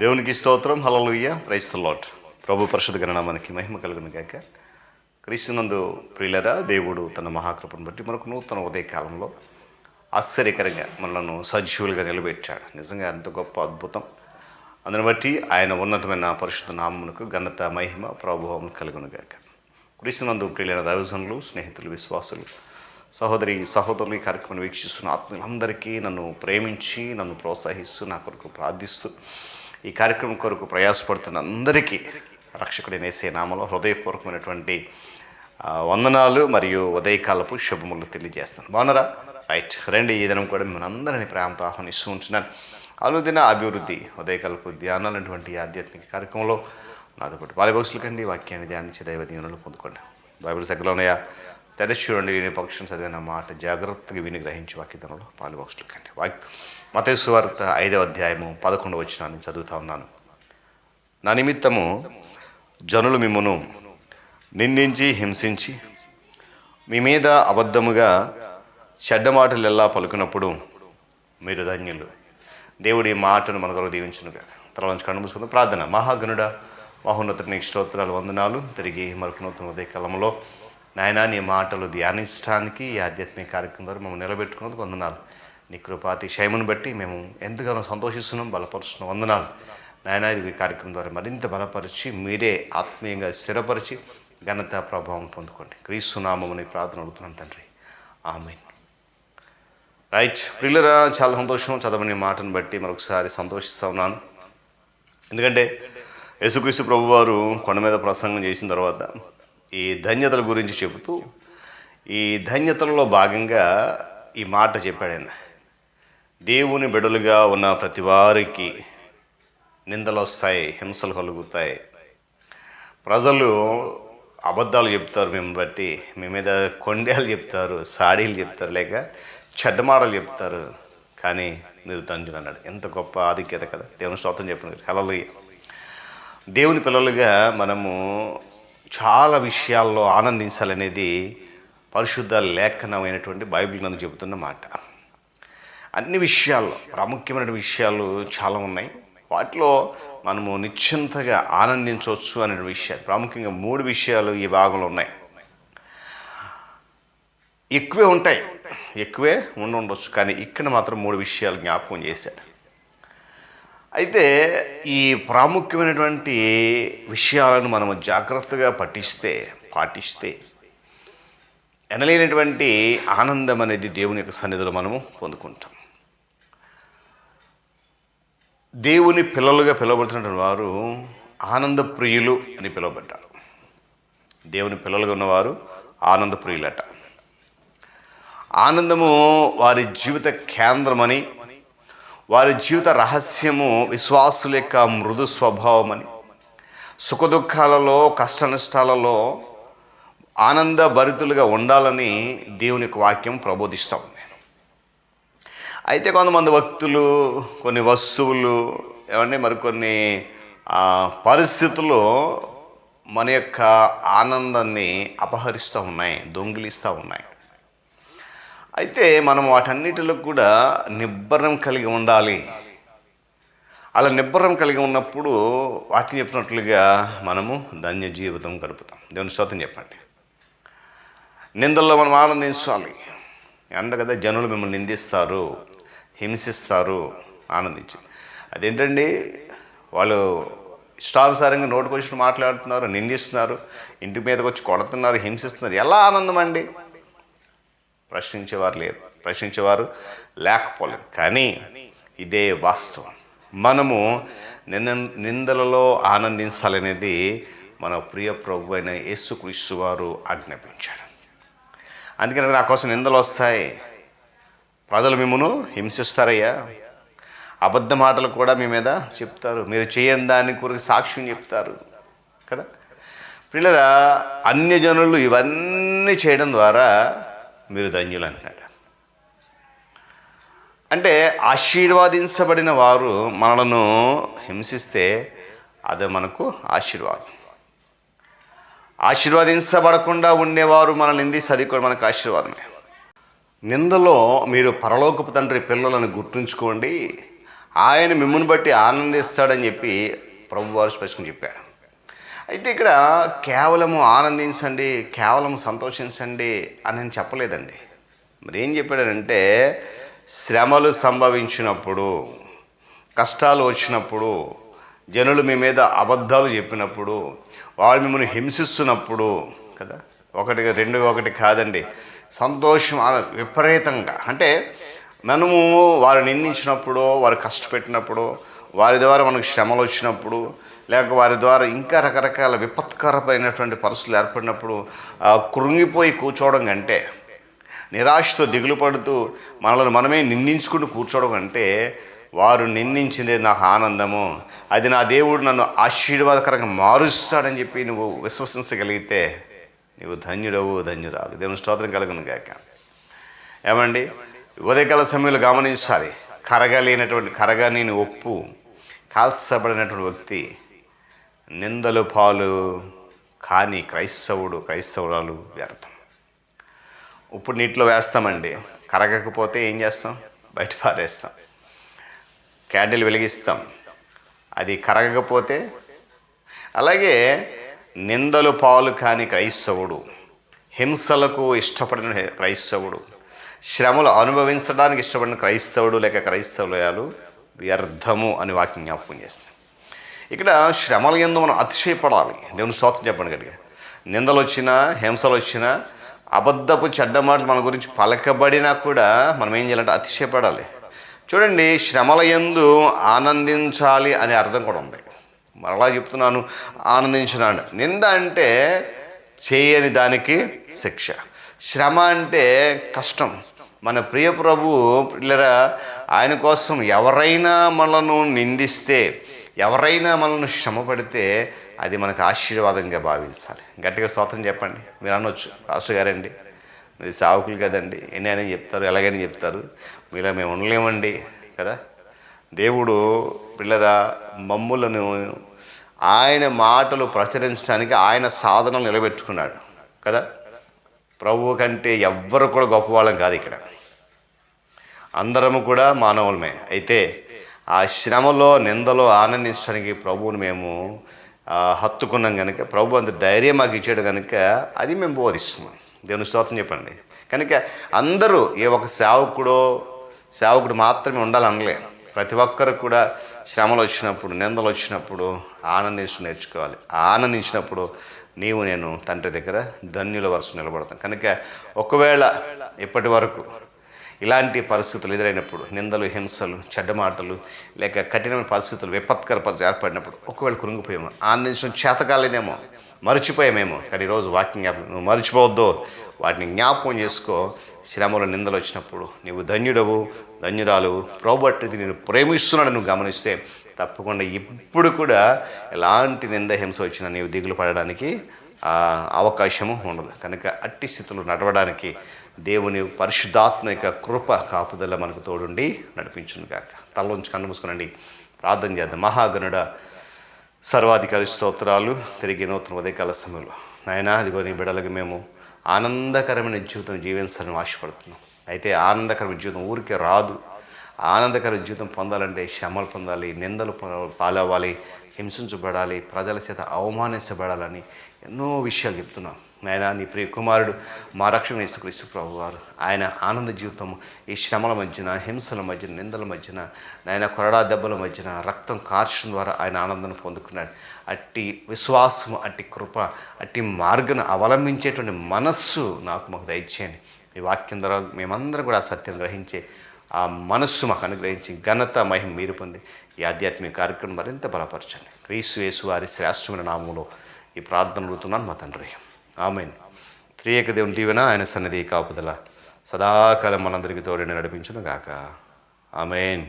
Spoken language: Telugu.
దేవునికి స్తోత్రం. హల్లెలూయా. Praise the Lord. ప్రభు పరిశుద్ధ గణనామానికి మహిమ కలుగును గాక. క్రీస్తునందు ప్రియులరా, దేవుడు తన మహాకృపను బట్టి మనకు నూతన ఉదయకాలంలో ఆశ్చర్యకరంగా మనలను సజీవులుగా నిలబెట్టాడు. నిజంగా అంత గొప్ప అద్భుతం. అందుని బట్టి ఆయన ఉన్నతమైన పరిశుద్ధ నామమునకు ఘనత, మహిమ, ప్రభావం కలుగును గాక. క్రీస్తునందు ప్రియులైన దైవజనులు, స్నేహితులు, విశ్వాసులు, సహోదరులు ఈ కార్యక్రమాన్ని వీక్షిస్తున్న ఆత్మీయులందరికీ, నన్ను ప్రేమించి నన్ను ప్రోత్సహిస్తూ నా కొరకు ప్రార్థిస్తూ ఈ కార్యక్రమం కొరకు ప్రయాసపడుతున్న అందరికీ రక్షకుడైన యేసయ్య నామములో హృదయపూర్వకమైనటువంటి వందనాలు మరియు ఉదయకాలపు శుభములు తెలియజేస్తాను. బాగున్నారా? రైట్, రండి. ఈ దినం కూడా మిమ్మల్ని అందరినీ ప్రేమతో ఆహ్వానిస్తూ ఉంటున్నాను. అనుదిన అభివృద్ధి ఉదయకాలపు ధ్యానాలటువంటి ఆధ్యాత్మిక కార్యక్రమంలో నాతో పాటు బాల్యభక్తుల కండి వాక్యాన్ని ధ్యానించి దైవ దీవెనలు పొందుకోండి. బైబిల్ దగ్గరలో ఉన్నాయా? తెరచి చూడండి. వినే పక్షం చదివిన మాట జాగ్రత్తగా విని గ్రహించి వాక్యతనంలో పాలుభక్షులు కండి. మత్తయి సువార్త 5వ అధ్యాయము 11వ వచనాన్ని చదువుతా ఉన్నాను. నా నిమిత్తము జనులు మిమ్మును నిందించి హింసించి మీ మీద అబద్ధముగా చెడ్డ మాటలు ఎలా పలుకున్నప్పుడు మీరు ధన్యులు. దేవుడి మాటను మన కొరకు దీవించునుగా. తలవంచి కన్ను మూసుకుందాం. ప్రార్థన. మహాగణుడ, మహోన్నతుని స్తోత్రాలు, వందనాలు. తిరిగి మరొక నూతన ఉదయకాలంలో నాయనా నీ మాటలు ధ్యానించడానికి ఈ ఆధ్యాత్మిక కార్యక్రమం ద్వారా మేము నిలబెట్టుకున్నందుకు వందనాలు. నీ కృపాతిశయమును బట్టి మేము ఎంతగానో సంతోషిస్తున్నాం, బలపరుస్తున్నాం. వందనాలు నాయనా. ఈ కార్యక్రమం ద్వారా మరింత బలపరిచి మీరే ఆత్మీయంగా స్థిరపరిచి ఘనత, ప్రభావం పొందుకోండి. క్రీస్తు నామముని ప్రార్థన అడుగుతున్నాం తండ్రి. ఆమేన్. రైట్ ప్రియులరా, చాలా సంతోషం. చదవని మాటను బట్టి మరొకసారి సంతోషిస్తూ ఉన్నాను. ఎందుకంటే యేసుక్రీస్తు ప్రభువారు కొండ మీద ప్రసంగం చేసిన తర్వాత ఈ ధన్యతల గురించి చెబుతూ ఈ ధన్యతలలో భాగంగా ఈ మాట చెప్పాడు ఆయన. దేవుని బిడ్డలుగా ఉన్న ప్రతి వారికి నిందలు వస్తాయి, హింసలు కలుగుతాయి. ప్రజలు అబద్ధాలు చెప్తారు, మేము బట్టి మీ మీద కొండేలు చెప్తారు, సాడీలు చెప్తారు, లేక చెడ్డమాటలు చెప్తారు. కానీ మీరు తండ్రి అన్నాడు. ఎంత గొప్ప ఆధిక్యత కదా. దేవుని స్తోత్రం చెప్పినారు. హల్లెలూయా. దేవుని పిల్లలుగా మనము చాలా విషయాల్లో ఆనందించాలనేది పరిశుద్ధ లేఖనమైనటువంటి బైబిల్ నందు చెబుతున్న మాట. అన్ని విషయాల్లో ప్రాముఖ్యమైన విషయాలు చాలా ఉన్నాయి. వాటిలో మనము నిశ్చింతగా ఆనందించవచ్చు అనే విషయాలు ప్రాముఖ్యంగా 3 విషయాలు ఈ భాగంలో ఉన్నాయి. ఎక్కువే ఉంటాయి, ఎక్కువే ఉండొచ్చు, కానీ ఇక్కడ మాత్రం 3 విషయాలు జ్ఞాపకం చేశాడు. అయితే ఈ ప్రాముఖ్యమైనటువంటి విషయాలను మనము జాగ్రత్తగా పాటిస్తే ఎనలేనటువంటి ఆనందం అనేది దేవుని యొక్క సన్నిధిలో మనము పొందుకుంటాం. దేవుని పిల్లలుగా పిలువబడుతున్నటువంటి వారు ఆనంద ప్రియులు అని పిలువబడ్డారు. దేవుని పిల్లలుగా ఉన్నవారు ఆనంద ప్రియులట. ఆనందము వారి జీవిత కేంద్రమని, వారి జీవిత రహస్యము విశ్వాసుల యొక్క మృదు స్వభావమని, సుఖదుఖాలలో కష్ట నష్టాలలో ఆనందభరితులుగా ఉండాలని దేవుని యొక్క వాక్యం ప్రబోధిస్తూ ఉంది. అయితే కొంతమంది భక్తులు, కొన్ని వస్తువులు, మరికొన్ని పరిస్థితులు మన యొక్క ఆనందాన్ని అపహరిస్తూ ఉన్నాయి, దొంగిలిస్తూ ఉన్నాయి. అయితే మనం వాటన్నిటిలో కూడా నిబ్బరం కలిగి ఉండాలి. అలా నిబ్బరం కలిగి ఉన్నప్పుడు వాక్యం చెప్పినట్లుగా మనము ధన్య జీవితం గడుపుతాం. దేవుని స్తోత్రం చెప్పండి. నిందల్లో మనం ఆనందించాలి. అంట కదా, జనులు మిమ్మల్ని నిందిస్తారు, హింసిస్తారు, ఆనందించి. అదేంటండి, వాళ్ళు ఇష్టానుసారంగా నోటికి వచ్చి మాట్లాడుతున్నారు, నిందిస్తున్నారు, ఇంటి మీదకి వచ్చి కొడుతున్నారు, హింసిస్తున్నారు. ఎలా ఆనందం అండి? ప్రశ్నించేవారు లేకపోలేదు. కానీ ఇదే వాస్తవం. మనము నిందలలో ఆనందించాలనేది మన ప్రియ ప్రభు అయిన యేసుక్రీస్తు వారు ఆజ్ఞాపించాడు. అందుకని నా కోసం నిందలు వస్తాయి, ప్రజలు మిమ్మల్ని హింసిస్తారయ్యా, అబద్ధ మాటలు కూడా మీ మీద చెప్తారు, మీరు చేయని దాని కొరకు సాక్ష్యం చెప్తారు కదా. పిల్లరా, అన్యజనులు ఇవన్నీ చేయడం ద్వారా మీరు ధన్యులు అంటున్నాడు. అంటే ఆశీర్వాదించబడిన వారు మనలను హింసిస్తే అది మనకు ఆశీర్వాదం. ఆశీర్వదించబడకుండా ఉండేవారు మనల్ని నిందిస్తే అది కూడా మనకు ఆశీర్వాదమే. నిందలో మీరు పరలోకపు తండ్రి పిల్లలను గుర్తుంచుకోండి. ఆయన మిమ్మల్ని బట్టి ఆనందిస్తాడని చెప్పి ప్రభు వారు స్పష్టంగా చెప్పాడు. అయితే ఇక్కడ కేవలము ఆనందించండి, కేవలం సంతోషించండి అని నేను చెప్పలేదండి. మరి ఏం చెప్పాడనంటే, శ్రమలు సంభవించినప్పుడు, కష్టాలు వచ్చినప్పుడు, జనులు మీ మీద అబద్ధాలు చెప్పినప్పుడు, వాళ్ళు మిమ్మల్ని హింసిస్తున్నప్పుడు కదా, ఒకటి కాదండి, సంతోషం విపరీతంగా, అంటే మనము వారు నిందించినప్పుడు, వారు కష్టపెట్టినప్పుడు, వారి ద్వారా మనకు శ్రమలు వచ్చినప్పుడు, లేక వారి ద్వారా ఇంకా రకరకాల విపత్కరమైనటువంటి పరిస్థితులు ఏర్పడినప్పుడు కృంగిపోయి కూర్చోవడం కంటే, నిరాశతో దిగులు పడుతూ మనల్ని మనమే నిందించుకుంటూ కూర్చోవడం కంటే, వారు నిందించింది నాకు ఆనందము, అది నా దేవుడు నన్ను ఆశీర్వాదకరంగా మారుస్తాడని చెప్పి నువ్వు విశ్వసించగలిగితే నువ్వు ధన్యుడవు, ధన్యురాలు. దేవుని స్తోత్రం కలుగును గాక. ఏమండి, ఉదయకాల సమయంలో గమనించాలి, కరగలేని ఒప్పు, కాల్చబడినటువంటి వ్యక్తి, నిందలు పాలు కాని క్రైస్తవురాలు వ్యర్థం. ఉప్పు నీటిలో వేస్తామండి, కరగకపోతే ఏం చేస్తాం? బయట పారేస్తాం. క్యాండిల్ వెలిగిస్తాం, అది కరగకపోతే. అలాగే నిందలు పాలు కాని క్రైస్తవుడు, హింసలకు ఇష్టపడిన క్రైస్తవుడు, శ్రమలు అనుభవించడానికి ఇష్టపడిన క్రైస్తవుడు లేక క్రైస్తవులు వ్యర్థము అని వాక్యం జ్ఞాపకం చేస్తుంది. ఇక్కడ శ్రమల యందు మనం అతిశయపడాలి. దేవుని స్తోత్రం చెప్పండి గట్టిగా. నిందలు వచ్చినా, హింసలు వచ్చినా, అబద్ధపు చెడ్డ మాటలు మన గురించి పలకబడినా కూడా మనం ఏం చేయాలంటే అతిశయపడాలి. చూడండి, శ్రమల యందు ఆనందించాలి అనే అర్థం కూడా ఉంది. మరలా చెప్తున్నాను, ఆనందించినాడు. నింద అంటే చేయని దానికి శిక్ష, శ్రమ అంటే కష్టం. మన ప్రియ ప్రభు పిల్లరా, ఆయన కోసం ఎవరైనా మనను నిందిస్తే, ఎవరైనా మనల్ని శ్రమ పడితే అది మనకు ఆశీర్వాదంగా భావించాలి. గట్టిగా స్తోత్రం చెప్పండి. మీరు అనొచ్చు, పాస్టర్ గారండి మీరు సావుకులు కదండి, ఎన్నైనా చెప్తారు, ఎలాగైనా చెప్తారు, మీలా మేము ఉండలేమండి కదా. దేవుడు పిల్లరా మమ్ములను ఆయన మాటలు ప్రచురించడానికి ఆయన సాధనలు నిలబెట్టుకున్నాడు కదా. ప్రభువు కంటే ఎవ్వరు కూడా గొప్పవాళ్ళం కాదు. ఇక్కడ అందరము కూడా మానవులమే. అయితే ఆ శ్రమలో, నిందలో ఆనందించడానికి ప్రభువుని మేము హత్తుకున్నాం కనుక, ప్రభు అంత ధైర్యం మాకు ఇచ్చాడు కనుక అది మేము బోధిస్తున్నాం. దేవుని స్తోత్రం చెప్పండి. కనుక అందరూ ఏ ఒక సేవకుడు మాత్రమే ఉండాలనలే. ప్రతి ఒక్కరు కూడా శ్రమలు వచ్చినప్పుడు, నిందలు వచ్చినప్పుడు ఆనందించు నేర్చుకోవాలి. ఆనందించినప్పుడు నేను తండ్రి దగ్గర ధన్యుల వరుస నిలబడతాం. కనుక ఒకవేళ ఇప్పటి వరకు ఇలాంటి పరిస్థితులు ఎదురైనప్పుడు, నిందలు, హింసలు, చెడ్డ మాటలు, లేక కఠినమైన పరిస్థితులు, విపత్కర పరిస్థితులు ఏర్పడినప్పుడు ఒకవేళ కృంగిపోయామో, ఆనందించడం చేతకాలేదేమో, మర్చిపోయామేమో, కానీ ఈరోజు వాక్యం నువ్వు మర్చిపోవద్దు, వాటిని జ్ఞాపకం చేసుకో. శ్రమలు, నిందలు వచ్చినప్పుడు నీవు ధన్యుడవు, ధన్యురాలు, ప్రభువట్టిది నేను ప్రేమిస్తున్నాడు నువ్వు గమనిస్తే తప్పకుండా ఇప్పుడు కూడా ఎలాంటి నింద, హింస వచ్చినా నీవు దిగులు పడడానికి అవకాశము ఉండదు. కనుక అట్టి స్థితిలో నడవడానికి దేవుని పరిశుద్ధాత్మిక కృప కాపుదల మనకు తోడుండి నడిపించును గాక. తలలోంచి కన్ను మూసుకునండి, ప్రార్థన చేద్దాం. మహాగణుడ, సర్వాధికారి స్తోత్రాలు. తిరిగి నూతన ఉదయకాల సమయంలో నాయనా, అదిగో నీ బిడ్డలకు మేము ఆనందకరమైన జీవితం జీవించాలని ఆశపడుతున్నాం. అయితే ఆనందకరమైన జీవితం ఊరికే రాదు. ఆనందకరమైన జీవితం పొందాలంటే శ్రమలు పొందాలి, నిందలు పాలవ్వాలి, హింసించబడాలి, ప్రజల చేత అవమానించబడాలని ఎన్నో విషయాలు చెప్తున్నాం. నాయన, నీ ప్రియ కుమారుడు మా రక్షణ యేసుక్రీస్తు ప్రభు వారు ఆయన ఆనంద జీవితం ఈ శ్రమల మధ్యన, హింసల మధ్యన, నిందల మధ్యన, నాయన కొరడా దెబ్బల మధ్యన రక్తం కార్చడం ద్వారా ఆయన ఆనందాన్ని పొందుకున్నాడు. అట్టి విశ్వాసం, అట్టి కృప, అట్టి మార్గను అవలంబించేటువంటి మనస్సు మాకు దయచేయండి. ఈ వాక్యం ద్వారా మేమందరం కూడా ఆ సత్యం గ్రహించే ఆ మనస్సు మాకు అనుగ్రహించి ఘనత, మహిమ మీరు పొంది ఈ ఆధ్యాత్మిక కార్యక్రమం మరింత బలపరచండి. క్రీస్తు యేసు వారి శ్రేష్టమైన నామములో ఈ ప్రార్థన అడుగుతున్నాను మా తండ్రి, ఆమేన్. త్రియేక దేవుని దీవెన, ఆయన సన్నిధి కాపుదల సదాకాలం మనందరికీ తోడని నడిపించును గాక. ఆమేన్.